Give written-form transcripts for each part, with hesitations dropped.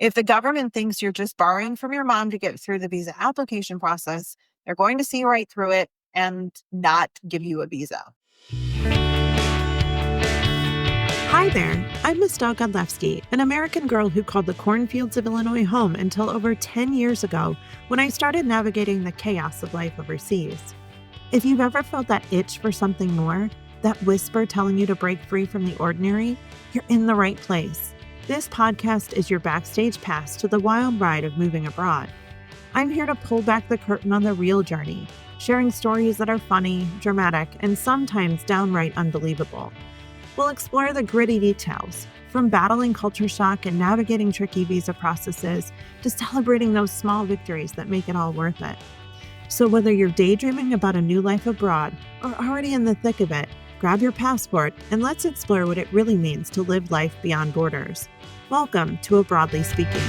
If the government thinks you're just borrowing from your mom to get through the visa application process, they're going to see right through it and not give you a visa. Hi there, I'm Michelle Godlewski, an American girl who called the cornfields of Illinois home until over 10 years ago when I started navigating the chaos of life overseas. If you've ever felt that itch for something more, that whisper telling you to break free from the ordinary, you're in the right place. This podcast is your backstage pass to the wild ride of moving abroad. I'm here to pull back the curtain on the real journey, sharing stories that are funny, dramatic, and sometimes downright unbelievable. We'll explore the gritty details, from battling culture shock and navigating tricky visa processes to celebrating those small victories that make it all worth it. So whether you're daydreaming about a new life abroad or already in the thick of it, grab your passport and let's explore what it really means to live life beyond borders. Welcome to Abroadly Speaking.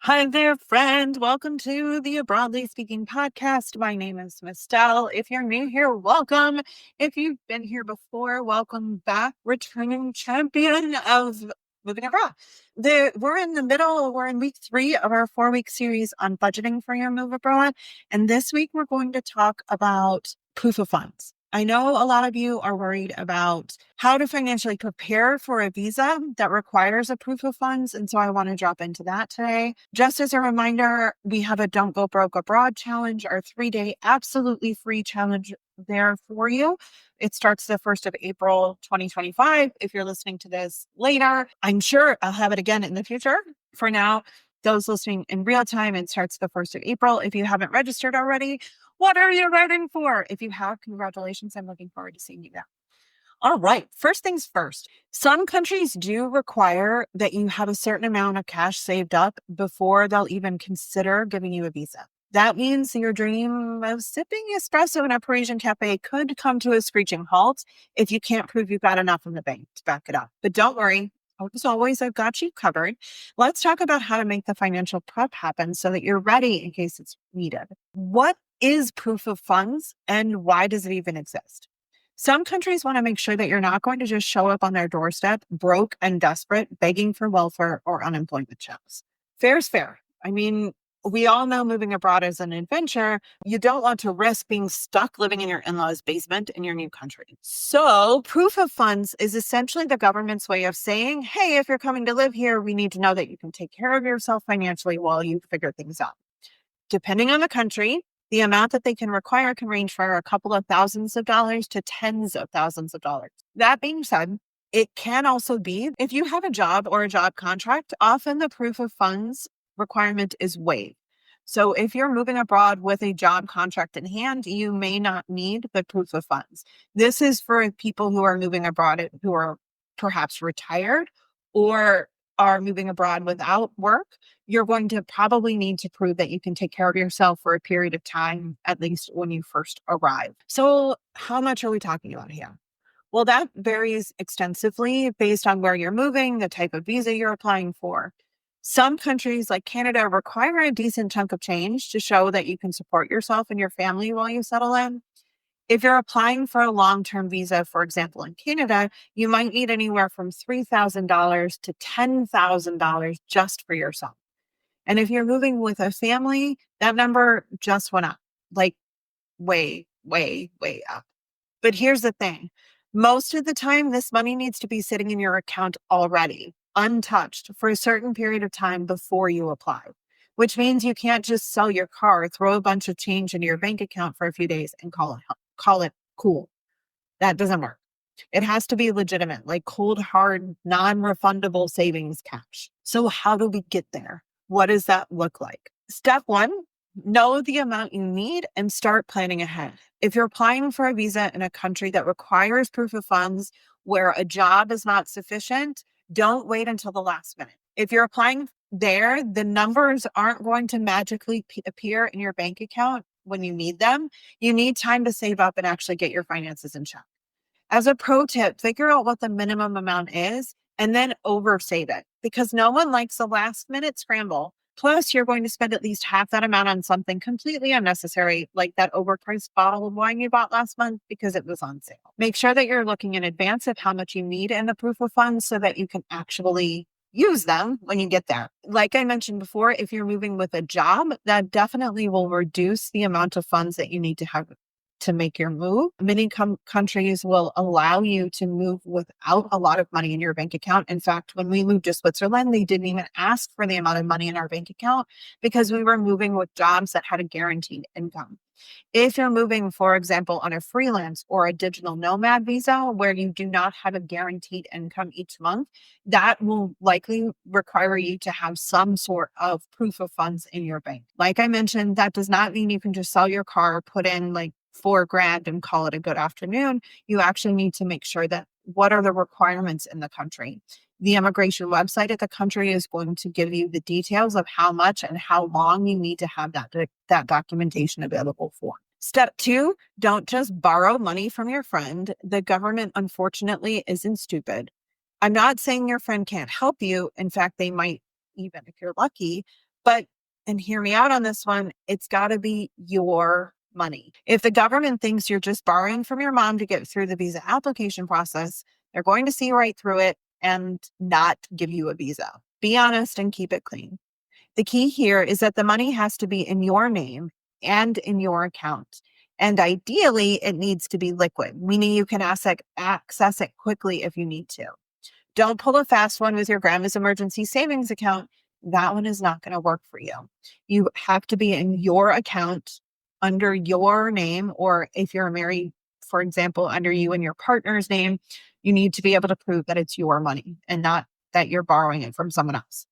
Hi there, friend. Welcome to the Abroadly Speaking podcast. My name is Michelle. If you're new here, welcome. If you've been here before, welcome back. Returning champion of moving abroad. We're in week 3 of our 4-week series on budgeting for your move abroad. And this week, we're going to talk about proof of funds. I know a lot of you are worried about how to financially prepare for a visa that requires a proof of funds. And so I want to drop into that today. Just as a reminder, we have a Don't Go Broke Abroad challenge, our 3-day absolutely free challenge there for you. It starts the 1st of April, 2025. If you're listening to this later, I'm sure I'll have it again in the future. For now, those listening in real time, it starts the 1st of April. If you haven't registered already, what are you waiting for? If you have, congratulations. I'm looking forward to seeing you there. All right. First things first. Some countries do require that you have a certain amount of cash saved up before they'll even consider giving you a visa. That means your dream of sipping espresso in a Parisian cafe could come to a screeching halt if you can't prove you've got enough in the bank to back it up. But don't worry. As always, I've got you covered. Let's talk about how to make the financial prep happen so that you're ready in case it's needed. What is proof of funds and why does it even exist? Some countries want to make sure that you're not going to just show up on their doorstep, broke and desperate, begging for welfare or unemployment checks. Fair's fair. I mean, we all know moving abroad is an adventure. You don't want to risk being stuck living in your in-laws' basement in your new country. So proof of funds is essentially the government's way of saying, hey, if you're coming to live here, we need to know that you can take care of yourself financially while you figure things out. Depending on the country, the amount that they can require can range from a couple of thousands of dollars to tens of thousands of dollars. That being said, it can also be, if you have a job or a job contract, often the proof of funds requirement is waived. So if you're moving abroad with a job contract in hand, you may not need the proof of funds. This is for people who are moving abroad who are perhaps retired or are moving abroad without work. You're going to probably need to prove that you can take care of yourself for a period of time, at least when you first arrive. So how much are we talking about here? Well, that varies extensively based on where you're moving, the type of visa you're applying for. Some countries like Canada require a decent chunk of change to show that you can support yourself and your family while you settle in. If you're applying for a long-term visa, for example, in Canada, you might need anywhere from $3,000 to $10,000 just for yourself. And if you're moving with a family, that number just went up, like way, way, way up. But here's the thing. Most of the time, this money needs to be sitting in your account already, untouched, for a certain period of time before you apply, which means you can't just sell your car, throw a bunch of change into your bank account for a few days and call it cool. That doesn't work. It has to be legitimate, like cold, hard, non-refundable savings cash. So how do we get there? What does that look like? Step 1, know the amount you need and start planning ahead. If you're applying for a visa in a country that requires proof of funds where a job is not sufficient, don't wait until the last minute. If you're applying there, the numbers aren't going to magically appear in your bank account when you need them. You need time to save up and actually get your finances in check. As a pro tip, figure out what the minimum amount is and then oversave it, because no one likes a last minute scramble Plus, you're going to spend at least half that amount on something completely unnecessary, like that overpriced bottle of wine you bought last month because it was on sale. Make sure that you're looking in advance of how much you need in the proof of funds so that you can actually use them when you get there. Like I mentioned before, if you're moving with a job, that definitely will reduce the amount of funds that you need to have to make your move. Many countries will allow you to move without a lot of money in your bank account. In fact, when we moved to Switzerland, they didn't even ask for the amount of money in our bank account because we were moving with jobs that had a guaranteed income. If you're moving, for example, on a freelance or a digital nomad visa where you do not have a guaranteed income each month, that will likely require you to have some sort of proof of funds in your bank. Like I mentioned, that does not mean you can just sell your car, put in like $4,000 and call it a good afternoon. You actually need to make sure that what are the requirements in the country. The immigration website at the country is going to give you the details of how much and how long you need to have that documentation available for. Step 2, don't just borrow money from your friend. The government, unfortunately, isn't stupid. I'm not saying your friend can't help you. In fact, they might, even if you're lucky, but, and hear me out on this one, it's got to be your money. If the government thinks you're just borrowing from your mom to get through the visa application process, they're going to see right through it and not give you a visa. Be honest and keep it clean. The key here is that the money has to be in your name and in your account. And ideally, it needs to be liquid, meaning you can access it quickly if you need to. Don't pull a fast one with your grandma's emergency savings account. That one is not going to work for you. You have to be in your account under your name, or if you're married, for example, under you and your partner's name, you need to be able to prove that it's your money and not that you're borrowing it from someone else.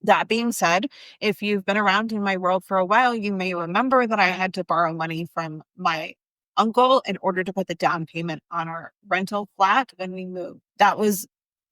That being said, if you've been around in my world for a while, you may remember that I had to borrow money from my uncle in order to put the down payment on our rental flat when we moved. That was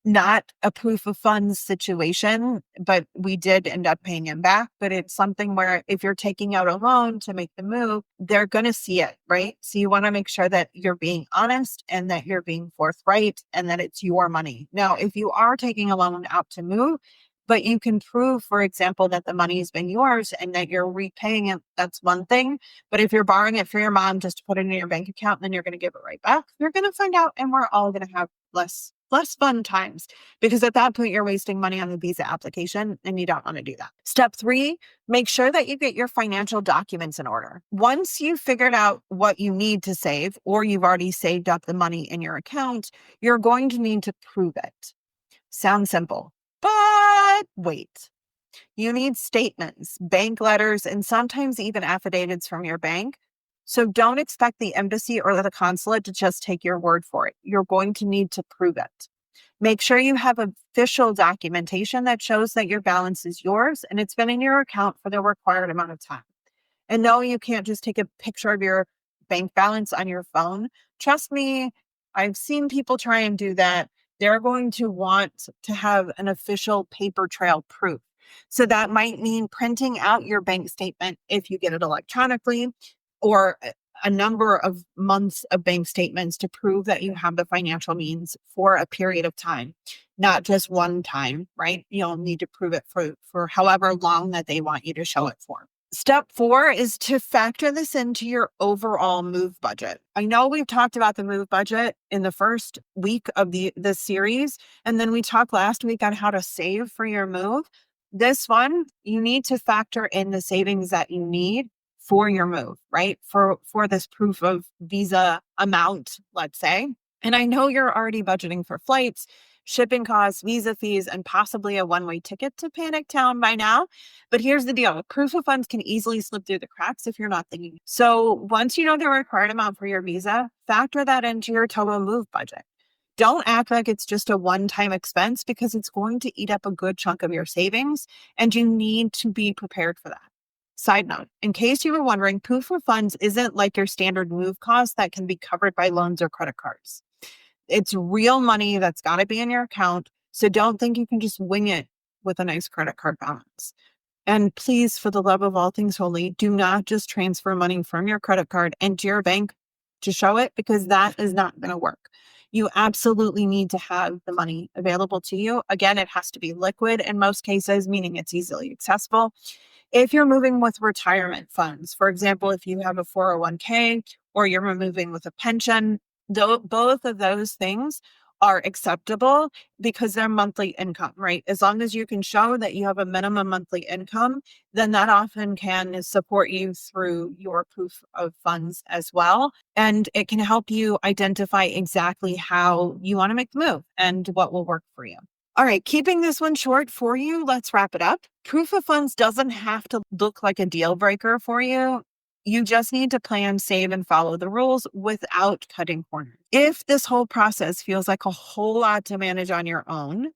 not a proof of funds situation, but we did end up paying him back. But it's something where if you're taking out a loan to make the move, they're going to see it, right? So you want to make sure that you're being honest and that you're being forthright and that it's your money. Now, if you are taking a loan out to move, but you can prove, for example, that the money has been yours and that you're repaying it, that's one thing. But if you're borrowing it for your mom just to put it in your bank account and then you're going to give it right back, you're going to find out and we're all going to have less fun times, because at that point you're wasting money on the visa application and you don't want to do that. Step 3, make sure that you get your financial documents in order. Once you've figured out what you need to save, or you've already saved up the money in your account, you're going to need to prove it. Sounds simple, but wait. You need statements, bank letters, and sometimes even affidavits from your bank. So don't expect the embassy or the consulate to just take your word for it. You're going to need to prove it. Make sure you have official documentation that shows that your balance is yours and it's been in your account for the required amount of time. And no, you can't just take a picture of your bank balance on your phone. Trust me, I've seen people try and do that. They're going to want to have an official paper trail proof. So that might mean printing out your bank statement if you get it electronically, or a number of months of bank statements to prove that you have the financial means for a period of time, not just one time, right? You'll need to prove it for however long that they want you to show it for. Step 4 is to factor this into your overall move budget. I know we've talked about the move budget in the first week of the series, and then we talked last week on how to save for your move. This one, you need to factor in the savings that you need for your move, right? For this proof of visa amount, let's say. And I know you're already budgeting for flights, shipping costs, visa fees, and possibly a one-way ticket to Panic Town by now. But here's the deal. Proof of funds can easily slip through the cracks if you're not thinking. So once you know the required amount for your visa, factor that into your total move budget. Don't act like it's just a one-time expense, because it's going to eat up a good chunk of your savings and you need to be prepared for that. Side note, in case you were wondering, proof of funds isn't like your standard move cost that can be covered by loans or credit cards. It's real money that's got to be in your account. So don't think you can just wing it with a nice credit card balance. And please, for the love of all things holy, do not just transfer money from your credit card into your bank to show it, because that is not going to work. you absolutely need to have the money available to you. Again, it has to be liquid in most cases, meaning it's easily accessible. If you're moving with retirement funds, for example, if you have a 401k or you're moving with a pension, though both of those things are acceptable because they're monthly income, right? As long as you can show that you have a minimum monthly income, then that often can support you through your proof of funds as well. And it can help you identify exactly how you want to make the move and what will work for you. All right, keeping this one short for you, let's wrap it up. Proof of funds doesn't have to look like a deal breaker for you. You just need to plan, save, and follow the rules without cutting corners. If this whole process feels like a whole lot to manage on your own,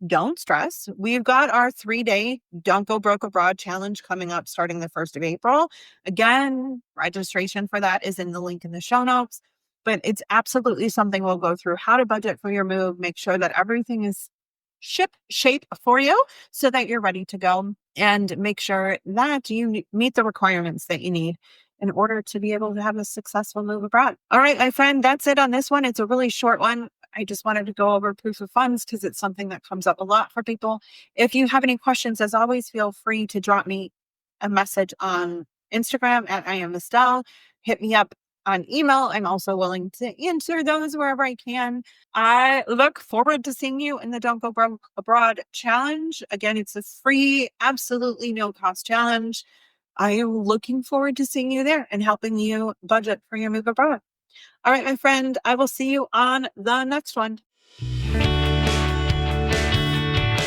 don't stress. We've got our 3-day Don't Go Broke Abroad challenge coming up starting the 1st of April. Again, registration for that is in the link in the show notes, but it's absolutely something we'll go through how to budget for your move, make sure that everything is ship shape for you so that you're ready to go, and make sure that you meet the requirements that you need in order to be able to have a successful move abroad. All right, my friend, that's it on this one. It's a really short one. I just wanted to go over proof of funds because it's something that comes up a lot for people. If you have any questions, as always, feel free to drop me a message on Instagram at I am Estelle. Hit me up on email. I'm also willing to answer those wherever I can. I look forward to seeing you in the Don't Go Broke Abroad challenge. Again, it's a free, absolutely no cost challenge. I am looking forward to seeing you there and helping you budget for your move abroad. All right, my friend, I will see you on the next one.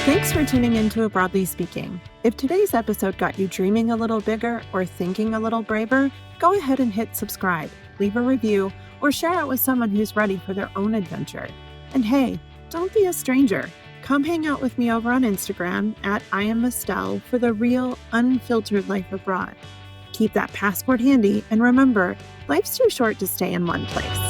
Thanks for tuning in to Broadly Speaking. If today's episode got you dreaming a little bigger or thinking a little braver, go ahead and hit subscribe, leave a review, or share it with someone who's ready for their own adventure. And hey, don't be a stranger. Come hang out with me over on Instagram at I am Estelle for the real, unfiltered life abroad. Keep that passport handy, and remember, life's too short to stay in one place.